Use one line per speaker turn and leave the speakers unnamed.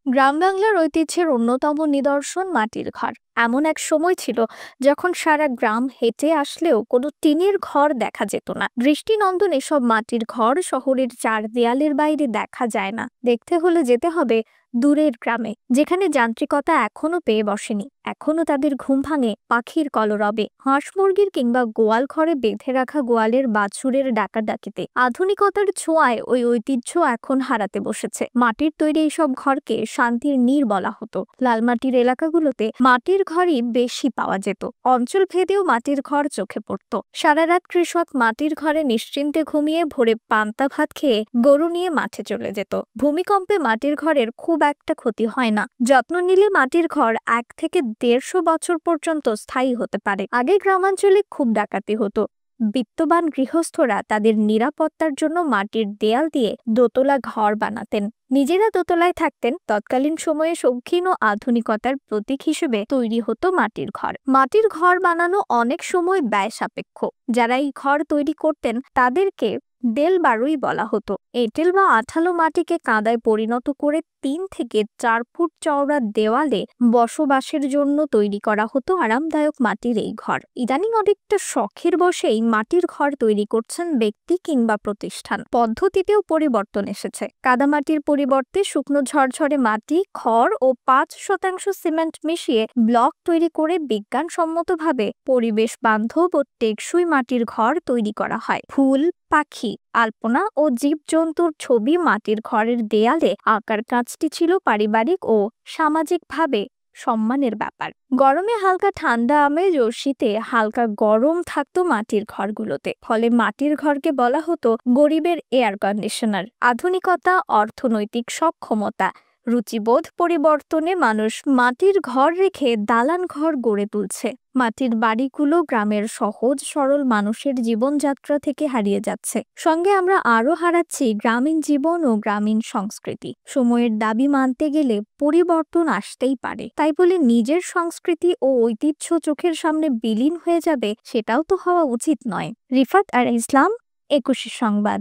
গ্রাম বাংলার ঐতিহ্যের অন্যতম নিদর্শন মাটির ঘর। এমন এক সময় ছিল যখন সারা গ্রাম হেঁটে আসলেও কোনো টিনের ঘর দেখা যেত না। দৃষ্টিনন্দন এসব মাটির ঘর শহরের চার দেয়ালের বাইরে দেখা যায় না। দেখতে হলে যেতে হবে দূরের গ্রামে, যেখানে যান্ত্রিকতা এখনো পেয়ে বসেনি। এখনো তাদের ঘুম ভাঙে পাখির কলরবে, হাঁস মুরগির কিংবা গোয়াল ঘরে বেঁধে রাখা গোয়ালের বাছুরের ডাকাডাকিতে। আধুনিকতার ছোঁয়ায় ওই ঐতিহ্য এখন হারাতে বসেছে। মাটির তৈরি এইসব ঘরকে শান্তির নীড় বলা হতো। লালমাটির এলাকাগুলোতে মাটির ঘরই বেশি পাওয়া যেত। অঞ্চল ভেদেও মাটির ঘর চোখে পড়ত। সারা রাত কৃষক মাটির ঘরে নিশ্চিন্তে ঘুমিয়ে ভোরে পান্তা ভাত খেয়ে গরু নিয়ে মাঠে চলে যেত। ভূমিকম্পে মাটির ঘরের খুব একটা ক্ষতি হয় না। যত্ন নিলে মাটির ঘর 1 থেকে 150 পর্যন্ত স্থায়ী হতে পারে। আগে গ্রামাঞ্চলে খুব ডাকাতি হতো। বিত্তবান গৃহস্থরা তাদের নিরাপত্তার জন্য মাটির দেয়াল দিয়ে দোতলা ঘর বানাতেন, নিজেরা দোতলায় থাকতেন। তৎকালীন সময়ে শৌখিন ও আধুনিকতার প্রতীক হিসেবে তৈরি হতো মাটির ঘর। মাটির ঘর বানানো অনেক সময় ব্যয় সাপেক্ষ। যারা এই ঘর তৈরি করতেন তাদেরকে দেল বাড়ুই বলা হতো। এঁটেল বা আঠালো মাটিকে কাদায় পরিণত করে 3 থেকে 4 ফুট চওড়া দেওয়ালে বসবাসের জন্য তৈরি করা হতো আরামদায়ক মাটির এই ঘর। ইদানিং অনেকটা শখের বশেই মাটির ঘর তৈরি করছেন ব্যক্তি কিংবা প্রতিষ্ঠান। পদ্ধতিতেও পরিবর্তন এসেছে। কাদামাটির পরিবর্তে শুকনো ঝরঝরে মাটি, খড় ও 5% সিমেন্ট মিশিয়ে ব্লক তৈরি করে বিজ্ঞানসম্মতভাবে পরিবেশ বান্ধব ও টেকসই মাটির ঘর তৈরি করা হয়। ফুল, পাখি, আলপনা ও জীবজন্তুর ছবি মাটির ঘরের দেয়ালে আঁকার কাজটি ছিল পারিবারিক ও সামাজিকভাবে সম্মানের ব্যাপার। গরমে হালকা ঠান্ডা আমেজ ও শীতে হালকা গরম থাকতো মাটির ঘরগুলোতে। ফলে মাটির ঘরকে বলা হতো গরিবের এয়ার কন্ডিশনার। আধুনিকতা, অর্থনৈতিক সক্ষমতা, রুচিবোধ পরিবর্তনে মানুষ মাটির ঘর রেখে দালান ঘর গড়ে তুলছে। মাটির বাড়িগুলো গ্রামের সহজ সরল মানুষের জীবনযাত্রা থেকে হারিয়ে যাচ্ছে। সঙ্গে আমরা আরো হারাচ্ছি গ্রামীণ জীবন ও গ্রামীণ সংস্কৃতি। সময়ের দাবি মানতে গেলে পরিবর্তন আসতেই পারে। তাই বলে নিজের সংস্কৃতি ও ঐতিহ্য চোখের সামনে বিলীন হয়ে যাবে, সেটাও তো হওয়া উচিত নয়। রিফাত আর ইসলাম, 21 সংবাদ।